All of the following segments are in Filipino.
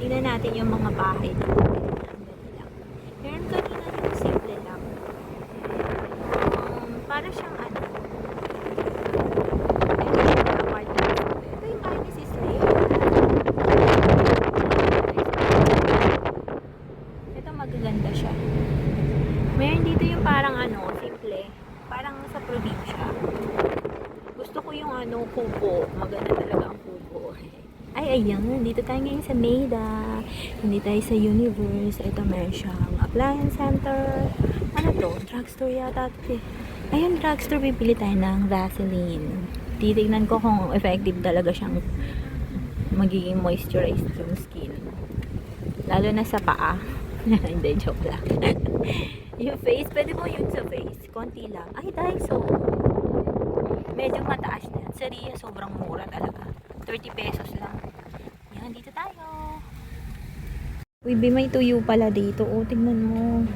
Tingnan natin yung mga bahay dito. Ang ganda lang. Meron kanina yung simple lang. Para siyang ano. Ito yung apartment. Ito yung bahay ni Sis Ray. Ito magaganda siya. Meron dito yung parang ano, simple. Parang sa probinsya. Gusto ko yung ano, kubo. Maganda talaga ang kubo. Ay, ayan. Dito tayo ngayon sa Maida. Hindi tayo sa Universe. Ito meron siyang appliance center. Ano to? Drugstore yata ito eh. Ayun, drugstore. Bibili tayo ng Vaseline. Titignan ko kung effective talaga siyang magiging moisturized yung skin. Lalo na sa paa. Hindi, joke lang. Yung face, pwede mo yun sa face. Konti lang. Ay, Daiso. Medyo mataas na yan. Sa Ria, sobrang mura talaga. 30 pesos lang. Yan, dito tayo. Uy, may tuyo pala dito. O, tignan mo.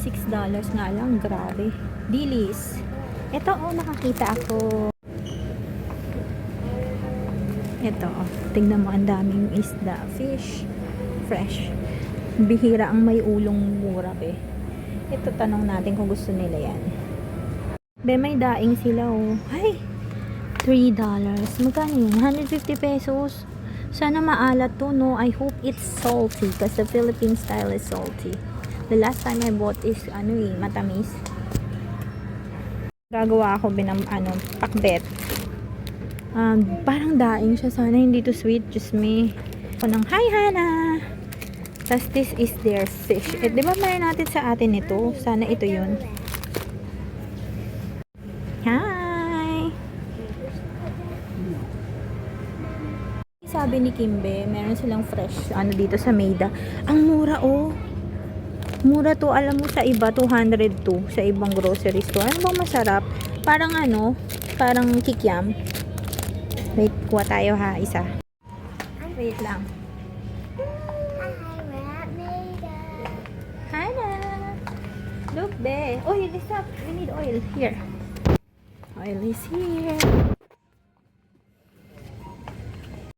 $6 nga lang. Grabe. Dilis. Ito, nakakita ako. Ito, tignan mo. Ang daming isda. Fish. Fresh. Bihira ang may ulong mura, be. Ito, tanong natin kung gusto nila yan. Be, may daing sila, oh. Ay! $3. Magkano yun? 150 pesos. Sana maalat to, no? I hope it's salty because the Philippine style is salty. The last time I bought is, matamis. Gagawa ako pakbet. Parang daing siya. Sana hindi to sweet. Just me. Ako ng, hi, Hana! Tapos this is their fish. Di ba mayroon natin sa atin ito? Sana ito yun. Hi! Sabi ni Kimbe, meron silang fresh dito sa Maida. Ang mura, oh. Mura to, alam mo, sa iba 202 sa ibang grocery store. Ano bang masarap? Parang parang kikiam. Wait, kuha tayo ha, isa. Wait lang. Hana! Look, be. Oil is up. We need oil. Here. Oil is here.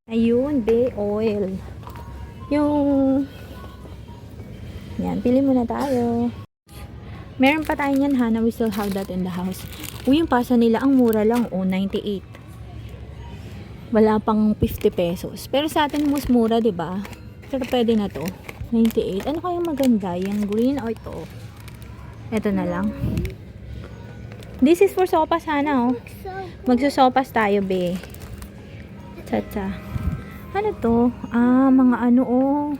Ayun, be, oil. Yung yan, pili muna tayo. Meron pa tayo niyan, Hana. We still have that in the house. Uy, yung pasa nila, ang mura lang. 98. Wala pang 50 pesos. Pero sa atin, mas mura, diba? Pero pwede na to. 98. Ano kayang maganda? Yung green o ito? Ito na lang. This is for sopas, Hana, oh. Magsusopas tayo, be. Tata. Ano to? Mga oh.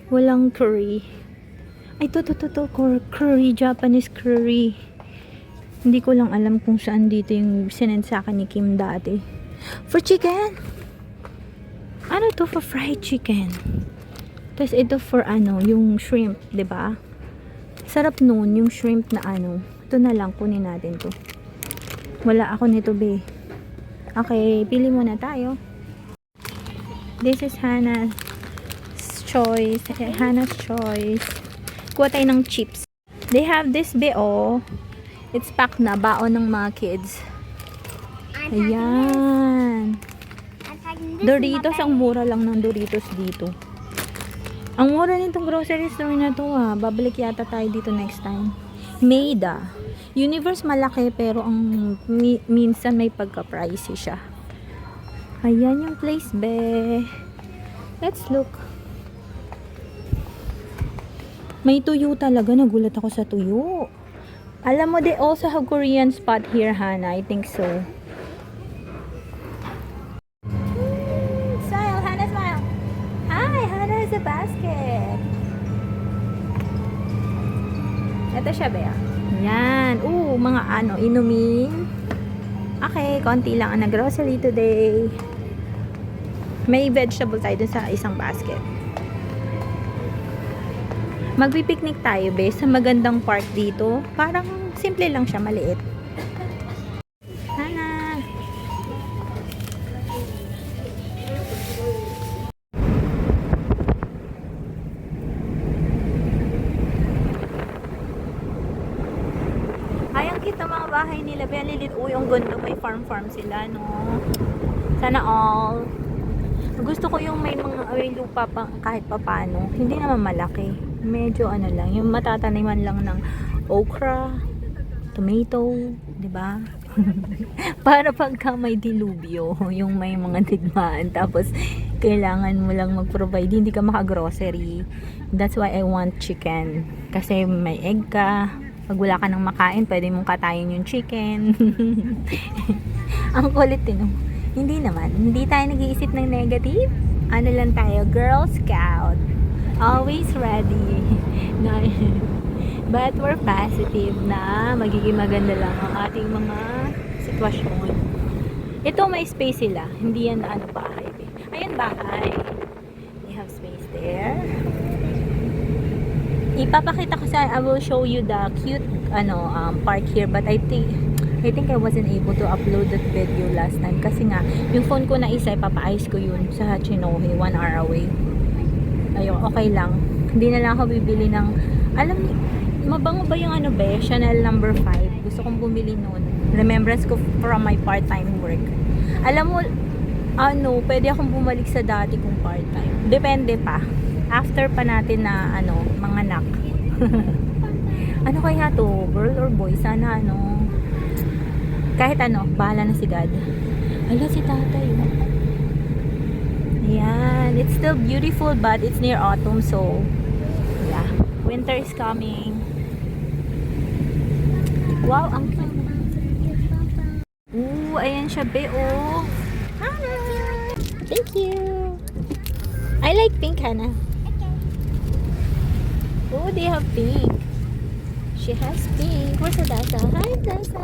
Walang curry. Ay, to. Curry. Japanese curry. Hindi ko lang alam kung saan dito yung sinend sa akin ni Kim dati. For chicken. Ano to? For fried chicken. Tapos ito for yung shrimp, 'di ba? Sarap noon yung shrimp na Ito na lang, kunin natin to. Wala ako nito, be. Okay, pili muna tayo. This is Hannah's choice. Hannah's choice. Kuha tayo ng chips. They have this, be, oh. It's packed na, baon ng mga kids. Ayan. Doritos, ang mura lang ng Doritos dito. Ang mura nitong grocery store na to, babalik yata tayo dito next time. Maida. Universe malaki pero ang minsan may pagka-pricey siya. Ayan yung place, be. Let's look. May tuyo talaga. Nagulat ako sa tuyo. Alam mo, they also have Korean spot here, Hana. I think so. Smile, Hana, smile. Hi, Hana has a basket. Ito siya, Bea. Yan. Mga inumin. Okay, konti lang ang grocery today. May vegetable tayo dun sa isang basket. Magpipiknik tayo, be, sa magandang park dito. Parang simple lang siya, maliit. Hana. Ayang kita mga bahay nila, be, lilit. Uy, ang ganda, may farm sila, no? Sana all. Gusto ko yung may lupa pa kahit papano. Hindi naman malaki. Medyo ano lang, yung matataniman lang ng okra, tomato, 'di ba? Para pagka may dilubyo, yung may mga digmaan, tapos kailangan mo lang mag-provide, hindi ka maka-grocery. That's why I want chicken. Kasi may egg ka. Pag wala ka nang makain, pwede mong katayin yung chicken. Ang kulit din. Hindi naman. Hindi tayo nag-iisip ng negative. Ano lang tayo, Girl Scout. Always ready. But we're positive na magiging maganda lang ang ating mga sitwasyon. Ito may space sila. Hindi yan ano bahay. Ayan bahay. We have space there. Ipapakita ko I will show you the cute park here, but I think I wasn't able to upload that video last time kasi nga yung phone ko na isa ipapaayos ko yun sa Chinohe 1 hour away. Ayun, okay lang. Hindi na lang ako bibili ng mabango ba yung Chanel number 5. Gusto kong bumili noon. Remembrance ko from my part-time work. Alam mo, pwede akong bumalik sa dati kong part-time. Depende pa. After pa natin na mga anak. Ano kaya to? Girl or boy? Sana kahit bahala na si God. Ala, si tatay. Ayan. It's still beautiful but it's near autumn, so yeah. Winter is coming. Wow, ang cute. Ooh, ayan siya, be. Oh. Hi. Thank you. I like pink, Hannah. Oh, they have pink. She has pink. Where's Adasa? Hi, Adasa.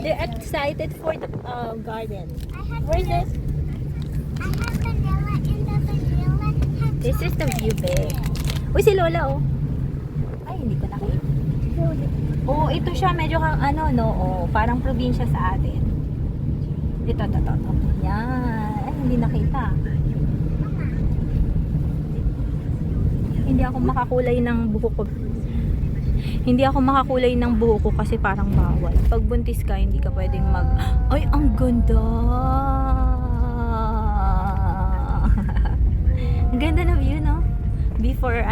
They're excited for the garden. Where's it? I have vanilla and the vanilla has This is the view, babe. Uy, si Lola, oh. Ay, hindi ko nakita. Oh, ito siya. Medyo parang probinsya sa atin. Ito. Yan. Ay, hindi nakita. Hindi ako makakulay ng buhok ko. Hindi ako makakulay ng buhok ko kasi parang bawal. Pag buntis ka, hindi ka pwedeng Ay, ang ganda! Ang ganda na view, no? Before,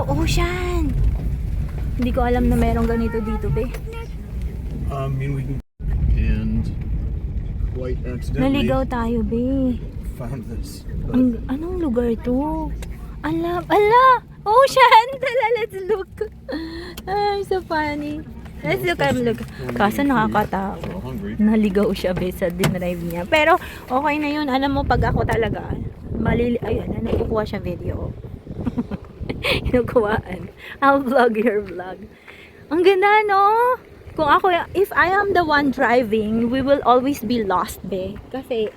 ocean! Hindi ko alam na merong ganito dito, be. and quite accidentally Naligaw tayo, be. found this. Anong lugar to? Ala! Ocean! Tala, let's look. Ay, so funny. Let's look. Kaso nakakatawa. A little hungry. Naligaw siya sa dinrive niya. Pero okay na yun. Alam mo, pag ako talaga, ayun, nakukuha siya video. Kinukuhaan. I'll vlog your vlog. Ang ganda, no? If I am the one driving, we will always be lost, be. Kasi,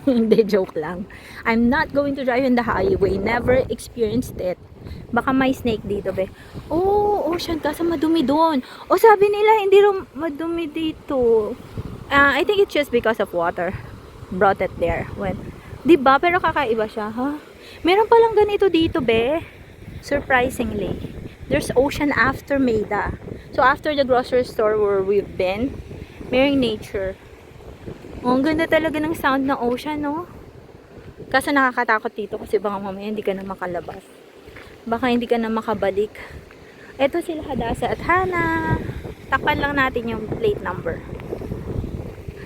hindi, joke lang. I'm not going to drive in the highway. Never experienced it. Baka may snake dito, be. Oh, ocean, kasi madumi doon. Oh, sabi nila, hindi rin madumi dito. I think it's just because of water. Brought it there. Diba? Pero kakaiba siya, ha? Meron palang ganito dito, be. Surprisingly. There's ocean after Maida. So, after the grocery store where we've been, merong nature. Oh, ang ganda talaga ng sound ng ocean, no? Kaso nakakatakot dito kasi baka mamaya hindi ka na makalabas. Baka hindi ka na makabalik. Ito sila Hadasa at Hana. Takpan lang natin yung plate number.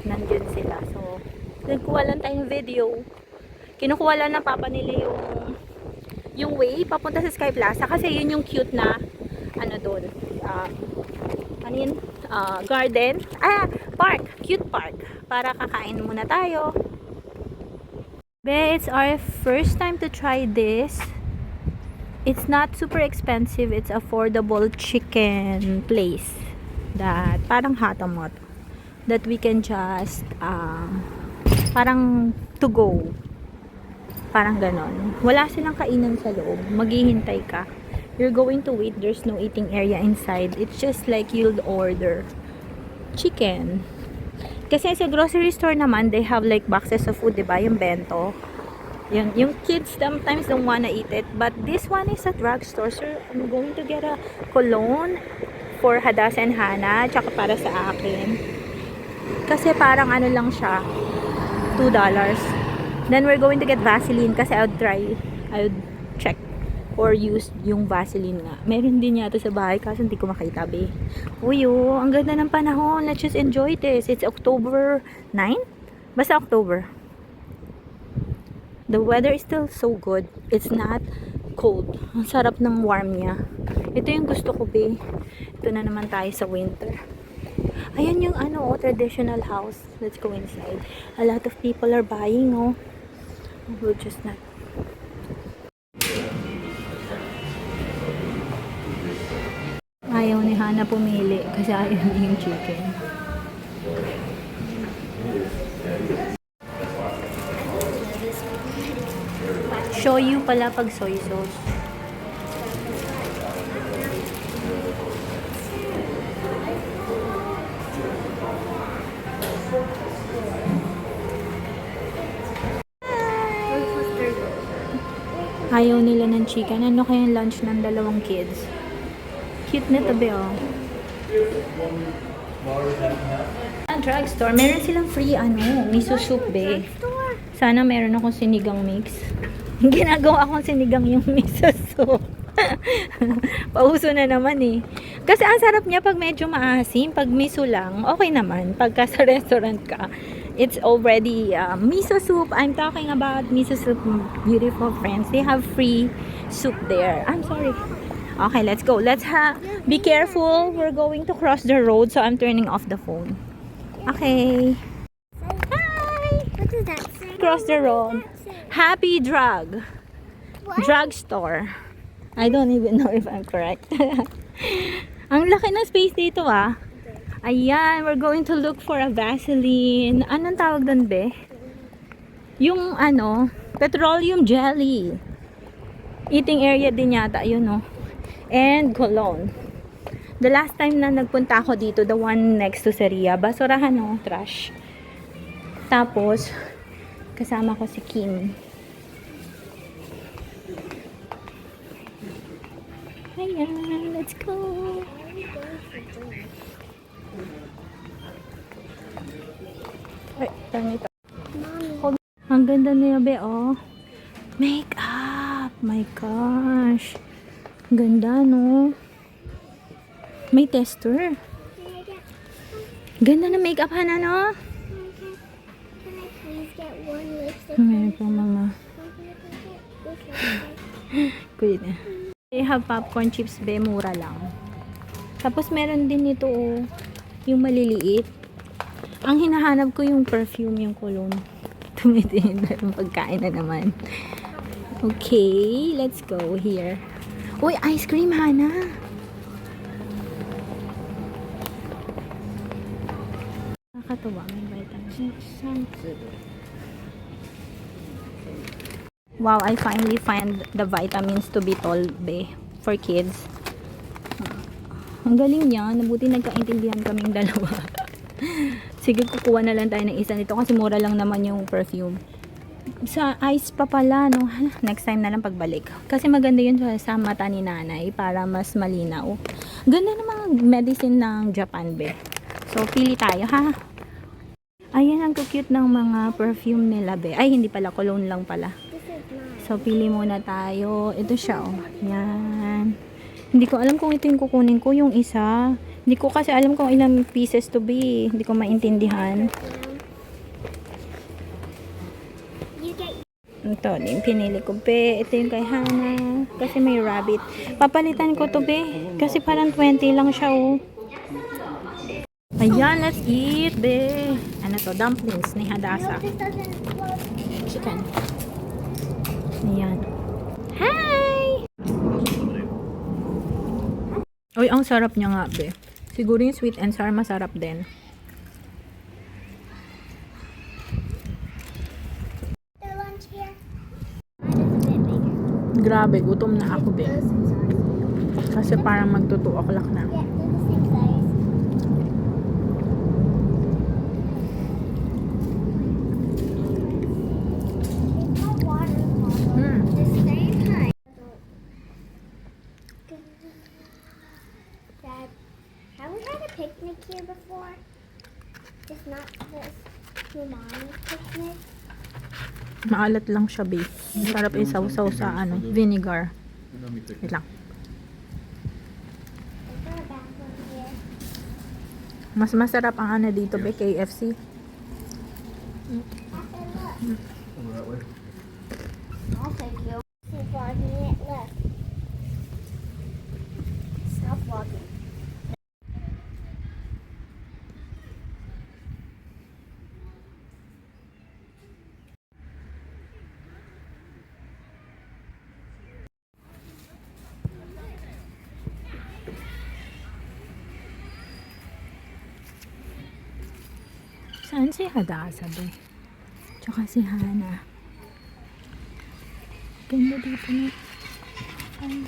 Nandun sila. So, nagkuha lang tayong video. Kinukuha lang ng papa nila yung way papunta sa Sky Plaza kasi yun yung cute na doon. Garden. Park. Cute park. Para kakain muna tayo. It's our first time to try this. It's not super expensive. It's affordable chicken place that parang Hatamot that we can just parang to go. Parang ganon. Wala silang kainan sa loob. Maghihintay ka. You're going to wait. There's no eating area inside. It's just like you'll order chicken. Kasi sa grocery store naman, they have like boxes of food, diba? Yung bento. Yung kids sometimes don't wanna eat it. But this one is a drugstore. So, I'm going to get a cologne for Hadasa and Hana. Tsaka para sa akin. Kasi parang ano lang siya, $2. Then we're going to get Vaseline kasi I would check or use yung Vaseline nga. Meron din yata sa bahay kasi hindi ko makita, be. Uy, oh, ang ganda ng panahon. Let's just enjoy this. It's October 9? Basta October. The weather is still so good. It's not cold. Ang sarap ng warm niya. Ito yung gusto ko, be. Ito na naman tayo sa winter. Ayan yung ano, traditional house. Let's go inside. A lot of people are buying, oh. We'll just not. Ayaw ni Hana pumili kasi ayaw niya yung chicken. Shoyu pala pag soy sauce. Ayaw nila ng chicken. Ano kayang lunch ng dalawang kids? Cute na tabi, oh. Drugstore. Meron silang free, miso soup, be. Sana meron akong sinigang mix. Ginagawa akong sinigang yung miso soup. Pauso na naman, eh. Kasi ang sarap niya pag medyo maasim. Pag miso lang, okay naman. Pagka sa restaurant ka, it's already miso soup. I'm talking about miso soup, beautiful friends. They have free soup there. I'm sorry. Okay, let's go. Let's be careful. We're going to cross the road, so I'm turning off the phone. Okay. Hi. What does that say? Cross the road. What does that say? Happy Drug. What? Drugstore. I don't even know if I'm correct. Ang laki ng space dito, ah. Ayan, we're going to look for a Vaseline. Anong tawag doon, be? Yung petroleum jelly. Eating area din yata, yun, no? And cologne. The last time na nagpunta ako dito, the one next to Seria, basurahan, no? Trash. Tapos, kasama ko si Kim. Ayan, let's go. Ay, turn it up. Ang ganda niya, be, oh. Makeup! My gosh. Ganda, no? May tester. Ganda na makeup, Hana, no? Can I please get one lipstick? Meron pang mga kulit na. They have popcorn chips, be, mura lang. Tapos meron din ito, oh, yung maliliit. Ang hinahanap ko yung perfume, yung cologne. Tumitingin na yung pagkain na naman. Okay, let's go here. Uy, ice cream, Hana. Nakakatuwa, may vitamin. Wow, I finally find the vitamins to be told, be, for kids. Ang galing niya. Nabuti nagkaintindihan kaming dalawa. Sige, kukuha na lang tayo ng isa nito kasi mura lang naman yung perfume. Sa ice pa pala, no? Next time na lang pagbalik. Kasi maganda yun sa mata ni nanay para mas malinaw. Ganda ng mga medicine ng Japan, be. So, pili tayo, ha? Ayan, ang cute ng mga perfume nila, be. Ay, hindi pala. Cologne lang pala. So, pili muna tayo. Ito siya, oh. Yan. Hindi ko alam kung ito yung kukunin ko, yung isa. Hindi ko kasi alam kung ilang pieces to be. Hindi ko maintindihan. Ito, yung pinili ko, be. Ito yung kay Hana. Kasi may rabbit. Papalitan ko to, be. Kasi parang 20 lang siya, oh. Ayan, let's eat, be. Ano to? Dumplings ni Hadasa. Chicken. Ayan. Hi! Uy, ang sarap niya nga, be. Siguro yung sweet and sour masarap din. The lunch here. Grabe, gutom na ako, be. Kasi parang magto 2 o'clock na. Yeah, they're the same size. It's not water bottle. The same height. Dad, have we had a picnic here before? It's not this humongous picnic. Maalat lang siya, babe. Masarap isaw-saw sa ano, vinegar. Wait lang. Is there a bathroom here? Mas masarap ang ano dito, babe, KFC. After look. Over that way. I'll take you. Keep walking it left. Stop walking. Saan si Hadassah, babe? Tsaka si Hana. Ganda dito na. Ay.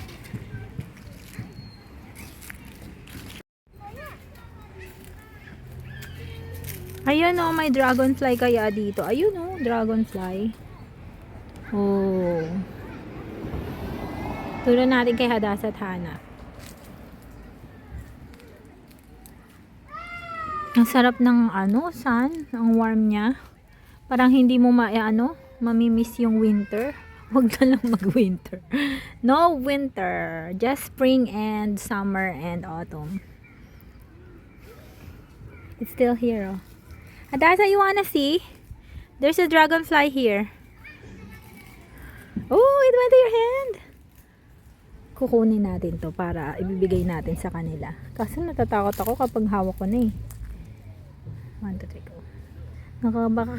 Ayun oh, may dragonfly kaya dito. Ayun oh, dragonfly. Oh. Turo natin kay Hadassah at Hana. Ang sarap ng ano, sun. Ang warm niya. Parang hindi mo mamimiss yung winter. Huwag na lang mag-winter. No winter. Just spring and summer and autumn. It's still here, oh. Hadassah, you wanna see? There's a dragonfly here. Oh, it went to your hand. Kukunin natin to para ibibigay natin sa kanila. Kasi natatakot ako kapag hawak ko na eh. 1, 2, 3, go.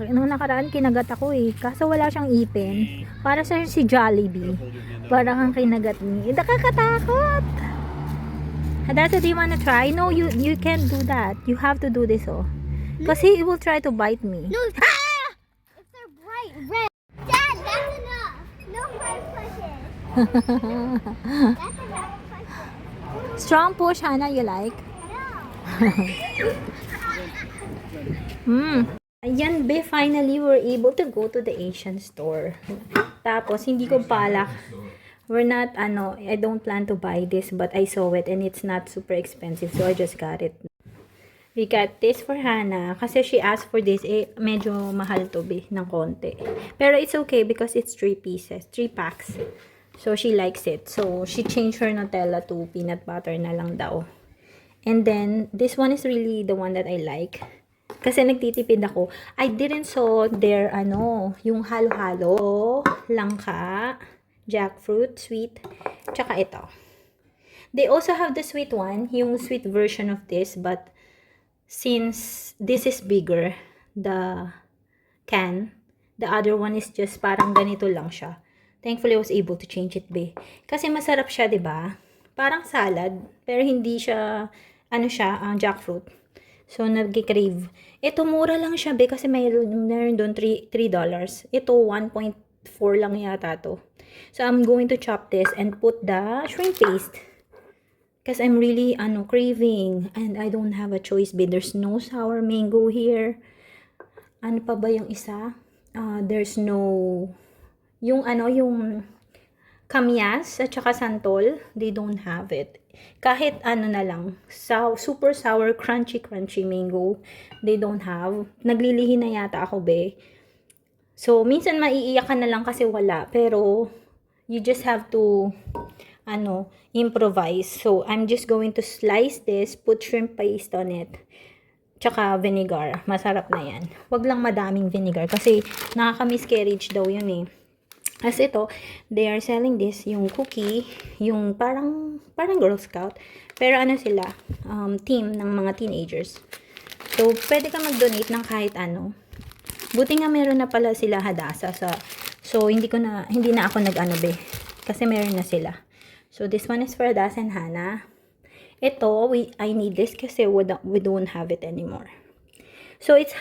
Nung nakaraan kinagat ako eh. Kaso wala siyang ipin. Para sa si Jollibee. Parang ang kinagat ni. Nakakatakot! Hadassah, do you wanna try? No, you can't do that. You have to do this, oh. Kasi he will try to bite me. No. Ah! If they're bright red. Dad, that's enough. No more pushes. That's enough pushes. Strong push, Hannah, you like? No. Ayan, be, finally, we're able to go to the Asian store. Tapos, hindi ko balak. We're not, I don't plan to buy this, but I saw it and it's not super expensive, so I just got it. We got this for Hannah. Kasi she asked for this, medyo mahal to, be, ng konti. Pero it's okay because it's 3 pieces, 3 packs. So, she likes it. So, she changed her Nutella to peanut butter na lang daw. And then, this one is really the one that I like. Kasi nagtitipid ako. I didn't saw their, yung halo-halo, langka, jackfruit, sweet, tsaka ito. They also have the sweet one, yung sweet version of this, but since this is bigger, the can, the other one is just parang ganito lang siya. Thankfully, I was able to change it, be. Kasi masarap siya, 'di ba? Parang salad, pero hindi siya, jackfruit. So, nag-crave. Ito, mura lang siya, be, kasi mayroon doon $3. Ito, 1.4 lang yata to. So, I'm going to chop this and put the shrimp paste. Because I'm really, craving. And I don't have a choice, be. There's no sour mango here. Ano pa ba yung isa? There's no, yung kamyas at saka santol, they don't have it. Kahit na lang, super sour, crunchy mango, they don't have. Naglilihi na yata ako, be. So, minsan maiiyak ka na lang kasi wala. Pero, you just have to, improvise. So, I'm just going to slice this, put shrimp paste on it, tsaka vinegar. Masarap na yan. Wag lang madaming vinegar kasi nakaka-miscarriage daw yun eh. As ito, they are selling this, yung cookie, yung parang Girl Scout. Pero sila, team ng mga teenagers. So, pwede ka mag-donate ng kahit ano. Buti nga meron na pala sila Hadassah. So, hindi na ako be. Kasi meron na sila. So, this one is for Hadassah and Hannah. Ito, I need this kasi we don't have it anymore. So, it's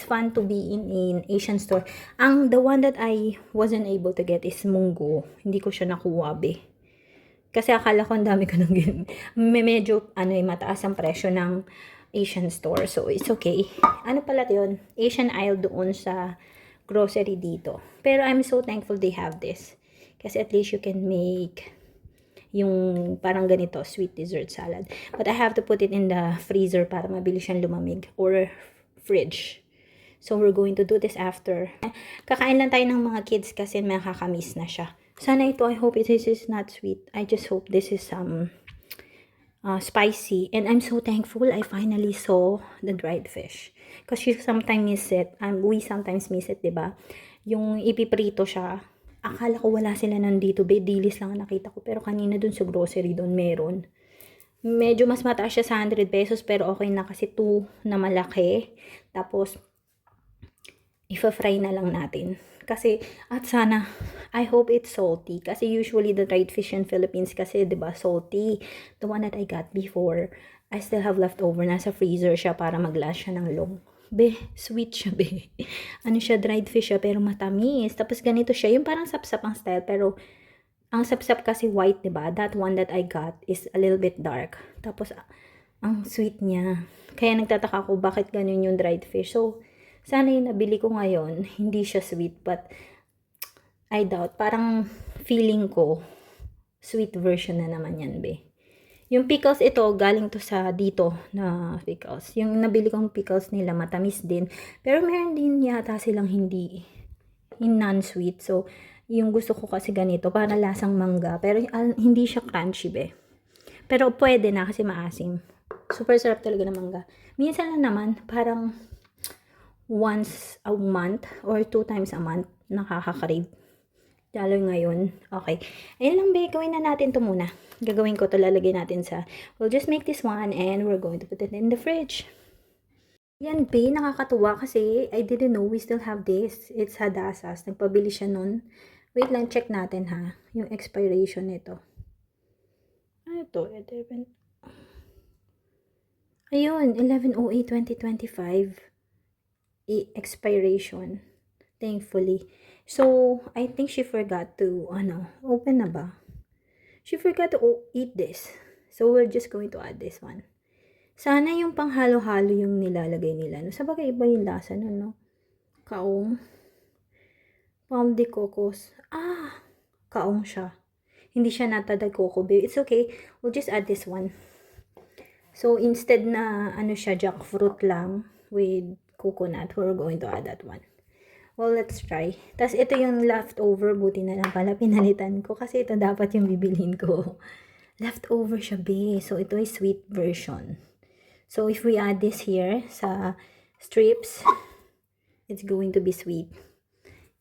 fun to be in an Asian store. The one that I wasn't able to get is munggo. Hindi ko siya nakuha, be. Kasi akala ko ang dami ko nang medyo, mataas ang presyo ng Asian store. So, it's okay. Ano pala yun? Asian aisle doon sa grocery dito. Pero I'm so thankful they have this. Kasi at least you can make yung parang ganito, sweet dessert salad. But I have to put it in the freezer para mabilis siyang lumamig. Or fridge. So, we're going to do this after. Kakain lang tayo ng mga kids kasi makakamiss na siya. Sana ito, I hope this is not sweet. I just hope this is spicy. And I'm so thankful I finally saw the dried fish. Because you sometimes miss it. We sometimes miss it, diba? Yung ipiprito siya. Akala ko wala sila nandito. Dilis lang ang nakita ko. Pero kanina dun sa grocery dun meron. Medyo mas mataas siya sa 100 pesos. Pero okay na kasi 2 na malaki. Tapos, ifa-fry na lang natin. Kasi, at sana, I hope it's salty. Kasi usually the dried fish in Philippines kasi, diba, salty. The one that I got before, I still have leftover. Nasa freezer siya para mag-last siya ng long. Be, sweet siya, be. Ano siya, dried fish siya, pero matamis. Tapos ganito siya, yung parang sapsap ang style, pero ang sapsap kasi white, diba? That one that I got is a little bit dark. Tapos, ang sweet niya. Kaya nagtataka ko bakit ganun yung dried fish. So, sana yung nabili ko ngayon, hindi siya sweet, but I doubt. Parang feeling ko, sweet version na naman yan, be. Yung pickles ito, galing to sa dito na pickles. Yung nabili kong pickles nila, matamis din. Pero meron din yata silang hindi, non-sweet. So, yung gusto ko kasi ganito, para lasang mangga. Pero hindi siya crunchy, be. Pero pwede na kasi maasim. Super sarap talaga ng mangga. Minsan lang naman, parang once a month or 2 times a month nakaka-crave. Lalo ngayon. Okay. Ayun lang, be. Gawin na natin to muna. Gagawin ko to, lalagay natin sa, we'll just make this one and we're going to put it in the fridge. Yan, be. Nakakatuwa kasi I didn't know we still have this. It's Hadasas. Nagpabili siya nun. Wait lang, check natin ha. Yung expiration nito. Ano to? Ayun, 11/08/2025. Expiration, thankfully. So, I think she forgot to, open na ba? She forgot to eat this. So, we're just going to add this one. Sana yung panghalo-halo yung nilalagay nila. No? Sabagay, iba yung lasa nun, no? Kaong. Palm de cocos. Kaong siya. Hindi siya nata de coco. It's okay. We'll just add this one. So, instead na, siya, jackfruit lang with coconut, we're going to add that one. Well, let's try. Tapos, ito yung leftover. Buti na lang pala pinalitan ko. Kasi ito dapat yung bibilhin ko. Leftover siya, be. So, ito ay sweet version. So, if we add this here sa strips, it's going to be sweet.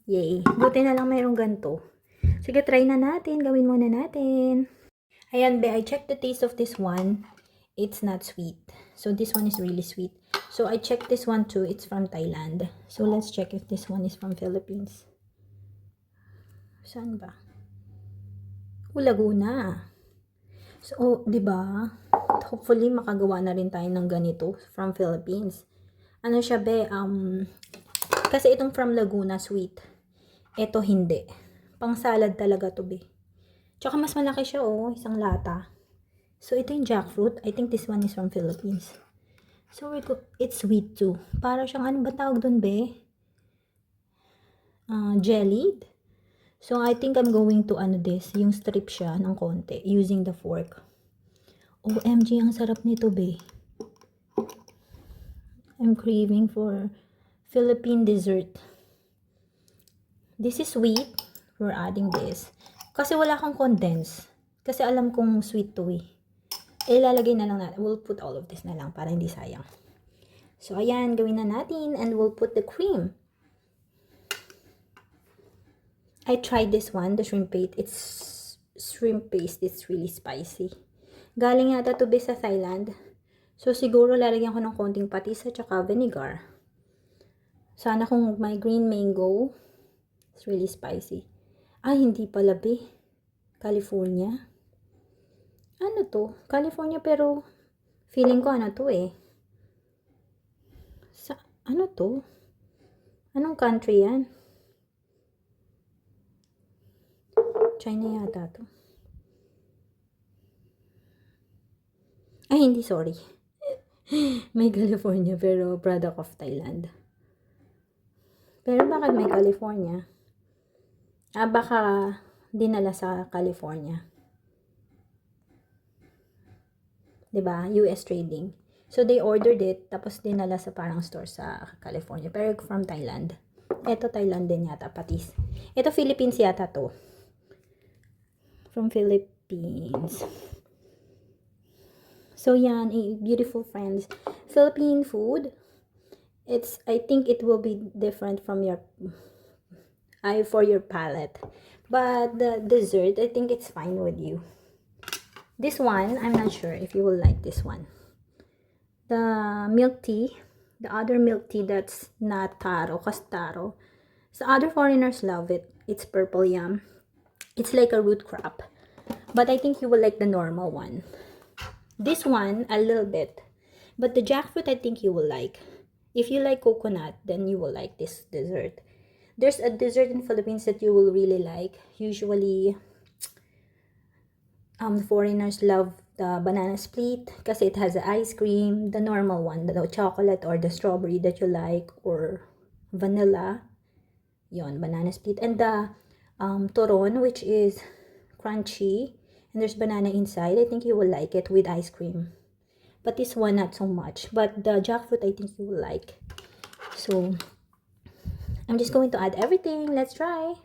Yay. Buti na lang mayroong ganito. Sige, try na natin. Gawin muna natin. Ayan, be. I checked the taste of this one. It's not sweet. So, this one is really sweet. So, I checked this one too. It's from Thailand. So, let's check if this one is from Philippines. Saan ba? Laguna. So, di ba? Hopefully, makagawa na rin tayo ng ganito from Philippines. Ano siya, be? Kasi itong from Laguna, sweet. Ito, hindi. Pang salad talaga to, be. Tsaka mas malaki siya, oh. Isang lata. So, ito yung jackfruit. I think this one is from Philippines. So, it's sweet too. Para siyang, ano ba tawag dun, be? Jellied. So, I think I'm going to, yung strip siya ng konti, using the fork. OMG, ang sarap nito, be. I'm craving for Philippine dessert. This is sweet. We're adding this. Kasi wala kang condense. Kasi alam kong sweet to, eh. Ilalagay na lang natin. We'll put all of this na lang para hindi sayang. So, ayan. Gawin na natin. And we'll put the cream. I tried this one. The shrimp paste. Shrimp paste. It's really spicy. Galing yata to be sa Thailand. So, siguro lalagyan ko ng konting patis at saka vinegar. Sana kung may green mango. It's really spicy. Hindi pala, be. California. Ano to? California, pero feeling ko to, eh. Ano to? Anong country yan? China yata to. Hindi, sorry. May California, pero product of Thailand. Pero bakit may California? Baka dinala sa California. Diba? US trading. So, they ordered it, tapos dinala sa parang store sa California. Pero from Thailand. Ito, Thailand din yata, patis. Ito, Philippines yata to. From Philippines. So, yan, beautiful friends. Philippine food. I think it will be different from for your palate. But the dessert, I think it's fine with you. This one, I'm not sure if you will like this one. The milk tea, the other milk tea that's not taro, because taro. So other foreigners love it. It's purple yam. It's like a root crop. But I think you will like the normal one. This one, a little bit. But the jackfruit, I think you will like. If you like coconut, then you will like this dessert. There's a dessert in Philippines that you will really like. Usually, foreigners love the banana split kasi it has the ice cream, the normal one, the chocolate or the strawberry that you like, or vanilla. Yon, banana split. And the turon, which is crunchy, and there's banana inside. I think you will like it with ice cream. But this one, not so much. But the jackfruit, I think you will like. So, I'm just going to add everything. Let's try.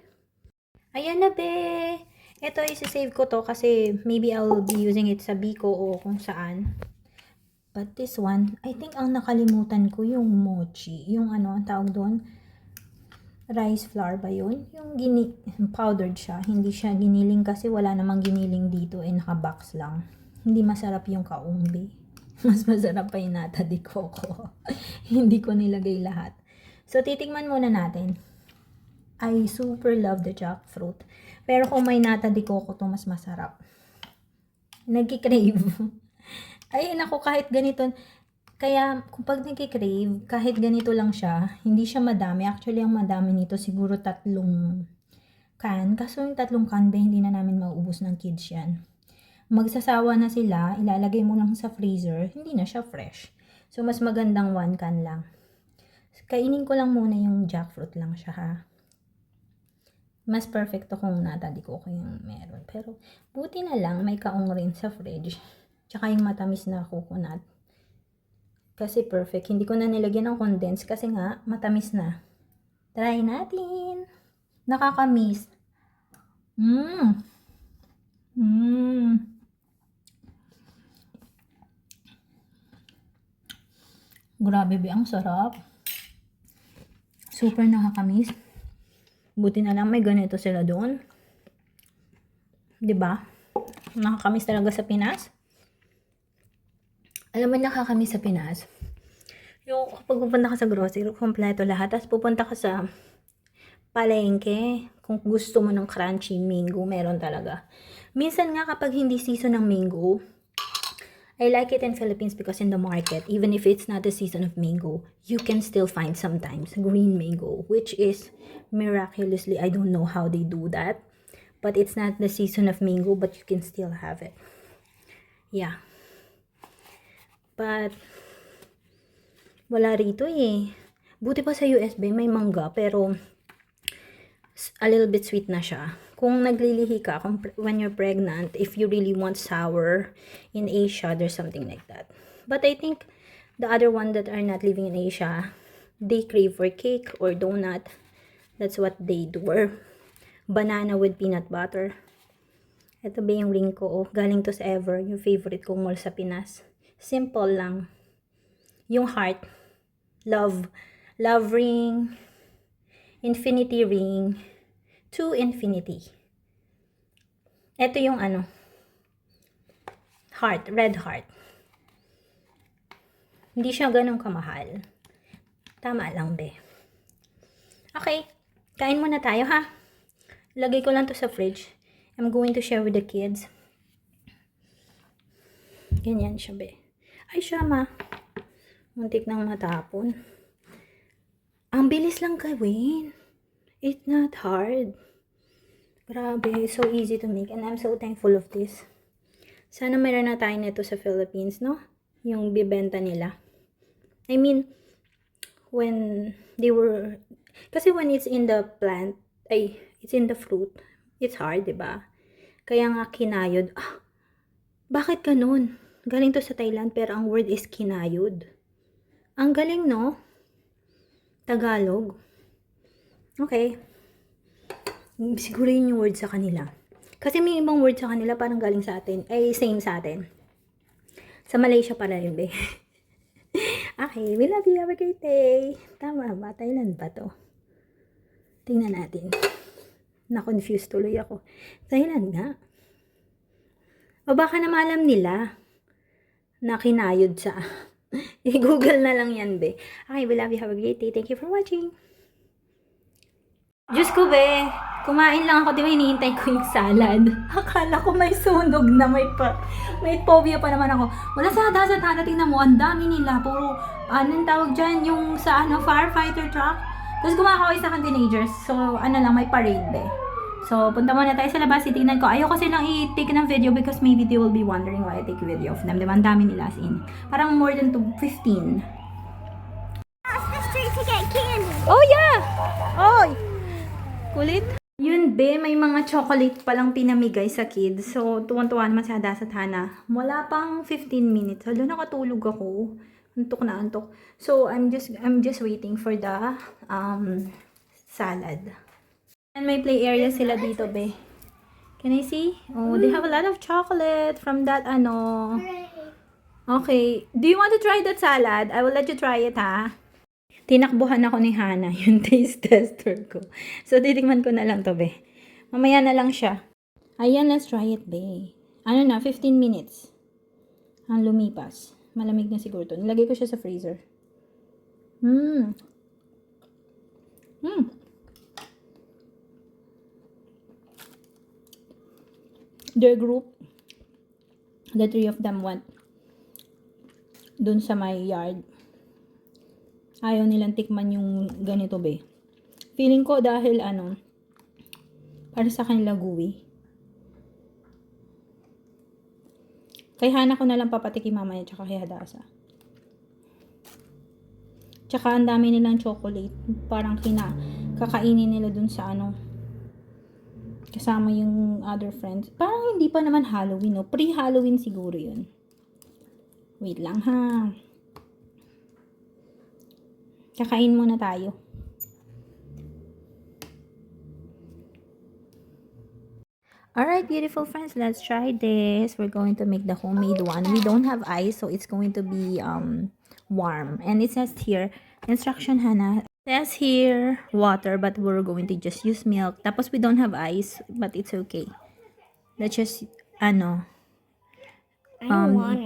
Ayan na, be! Ito, isi-save ko to kasi maybe I'll be using it sa Biko o kung saan. But this one, I think ang nakalimutan ko yung mochi. Yung ano, ang tawag doon? Rice flour ba yun? Yung powdered siya. Hindi siya giniling kasi wala namang giniling dito. Naka-box lang. Hindi masarap yung kaumbi. Mas masarap pa yung nata de coco. Hindi ko nilagay lahat. So, titikman muna natin. I super love the jackfruit. Pero kung may nata de coco to, mas masarap. Nagki-crave. Ay, naku, kahit ganito. Kaya, kung pag nagki-crave, kahit ganito lang siya, hindi siya madami. Actually, ang madami nito, siguro 3 can. Kaso yung 3 can ba, hindi na namin mauubos ng kids yan. Magsasawa na sila, ilalagay mo lang sa freezer, hindi na siya fresh. So, mas magandang 1 can lang. Kainin ko lang muna yung jackfruit lang siya, ha. Mas perfecto kung nata de coco yung meron. Pero, buti na lang, may kaong rin sa fridge. Tsaka yung matamis na coconut. Kasi perfect. Hindi ko na nilagyan ng condense kasi nga, matamis na. Try natin. Nakakamiss. Grabe, be, ang sarap. Super nakakamiss. Buti na lang may ganito sila doon. 'Di ba? Nakakamiss talaga sa Pinas. Alam mo, nakakamiss sa Pinas. Yung kapag pupunta ka sa grocery, kompleto lahat. Tapos pupunta ka sa palengke, kung gusto mo ng crunchy mango, meron talaga. Minsan nga kapag hindi season ng mango, I like it in Philippines because in the market, even if it's not the season of mango, you can still find sometimes green mango, which is miraculously, I don't know how they do that, but it's not the season of mango, but you can still have it. Yeah. But, wala rito eh. Buti pa sa USB, may mangga, pero a little bit sweet na siya. Kung naglilihi ka, when you're pregnant, if you really want sour in Asia, there's something like that. But I think the other one that are not living in Asia, they crave for cake or donut. That's what they do. Or banana with peanut butter. Ito ba yung ring ko? Oh, galing to sa Ever, yung favorite kong mall sa Pinas. Simple lang. Yung heart. Love ring. Infinity ring. To infinity. Ito yung ano. Heart. Red heart. Hindi siya ganun kamahal. Tama lang, be. Okay. Kain muna tayo, ha? Lagay ko lang to sa fridge. I'm going to share with the kids. Ganyan siya, be. Ay, siya, ma. Muntik nang matapon. Ang bilis lang gawin. It's not hard. Grabe, so easy to make. And I'm so thankful of this. Sana mayroon na tayo nito sa Philippines, no? Yung bibenta nila. I mean, when they were... Kasi when it's in the plant, it's in the fruit, it's hard, diba? Kaya nga kinayod, bakit ganun? Galing to sa Thailand, pero ang word is kinayod. Ang galing, no? Tagalog. Okay. Siguro yun yung word sa kanila. Kasi may ibang word sa kanila parang galing sa atin. Ay, same sa atin. Sa Malaysia pala yun, be. Okay, we love you. Have a great day. Tama ba? Thailand ba to? Tingnan natin. Na-confuse tuloy ako. Thailand nga. O baka na alam nila na kinayod sa... I-google na lang yan, be. Okay, we love you. Have a great day. Thank you for watching. Diyos ko, be. Kumain lang ako. Di ba hinihintay ko yung salad? Akala ko may sunog na may phobia pa naman ako. Wala sa hada-hada. Tingnan mo, ang dami nila. Puro, anong tawag dyan? Yung sa firefighter truck. Tapos kumakaway sa teenagers. So, lang, may parade, be. So, punta muna tayo sa labas. Titignan ko. Ayoko silang i-take ng video because maybe they will be wondering why I take video of them. Diba? Ang dami nila as in. Parang more than 15. Across the street to get candy. Oh, yeah! Oy! Kulit. Yun, be, may mga chocolate palang pinamigay sa kids. So, tuwan-tuwa naman si Hada sa Hana. Wala pang 15 minutes. Hala, nakatulog ako. Antok na antok. So, I'm just waiting for the salad. And may play area sila dito, be. Can I see? Oh, they have a lot of chocolate from that, Okay. Do you want to try that salad? I will let you try it, ha? Tinakbuhan ako ni Hana, yung taste tester ko. So, titikman ko na lang to, be. Mamaya na lang siya. Ayan, let's try it, be. 15 minutes. Ang lumipas. Malamig na siguro to. Nilagay ko siya sa freezer. Their group, the 3 of them went dun sa my yard. Ayaw nilang tikman yung ganito, be. Feeling ko dahil para sa kanila gooey. Kay Hana ko na lang papatikim mamaya tsaka kay Hadasa. Tsaka ang dami nilang chocolate. Parang kakainin nila dun sa kasama yung other friends. Parang hindi pa naman Halloween, no? Pre-Halloween siguro yun. Wait lang, ha? Kakain muna tayo. Alright, beautiful friends, let's try this. We're going to make the homemade one. We don't have ice, so it's going to be warm. And it says here, instruction, Hana. It says here, water, but we're going to just use milk. Tapos we don't have ice, but it's okay. Let's just,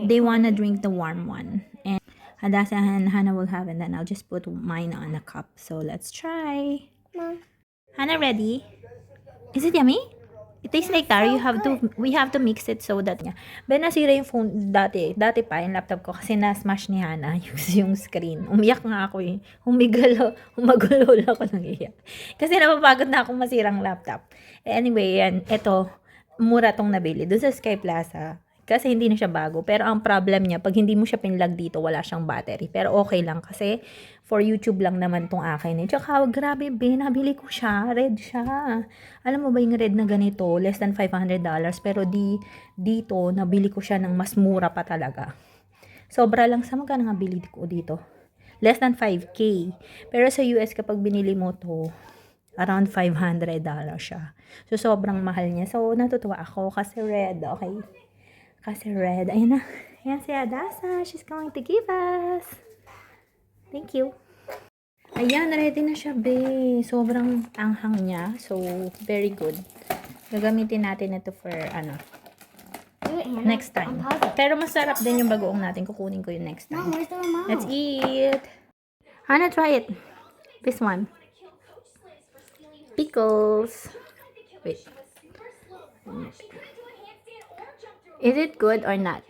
they wanna drink the warm one. And Hadasa and Hana will have, and then I'll just put mine on a cup. So let's try. Mom. Hana, ready? Is it yummy? It tastes like taro. We have to mix it so that nasira yung phone dati pa yung laptop ko kasi na-smash ni Hana yung screen. Umiyak nga ako eh. Humagulol ako ng iyak. Kasi napapagod na akong masirang laptop. Anyway, yan. Ito, mura tong nabili. Doon sa Sky Plaza. Kasi hindi na siya bago. Pero ang problem niya, pag hindi mo siya pinlag dito, wala siyang battery. Pero okay lang kasi for YouTube lang naman tong akin. Eh. Tsaka, grabe, nabili ko siya. Red siya. Alam mo ba yung red na ganito? Less than $500. Pero dito, nabili ko siya ng mas mura pa talaga. Sobra lang sa magkano nga bili ko dito. Less than 5K. Pero sa US, kapag binili mo to, around $500 siya. So, sobrang mahal niya. So, natutuwa ako kasi red, okay? Kasi red. Ayan na. Ayan si Hadasa. She's going to give us. Thank you. Ayan, ready na siya, be. Sobrang anghang niya. So, very good. Gagamitin natin ito for, next time. Pero masarap din yung bagoong natin. Kukunin ko yung next time. Mom, where's the remote? Let's eat. Hana, try it. This one. Pickles. Wait. Is it good or not?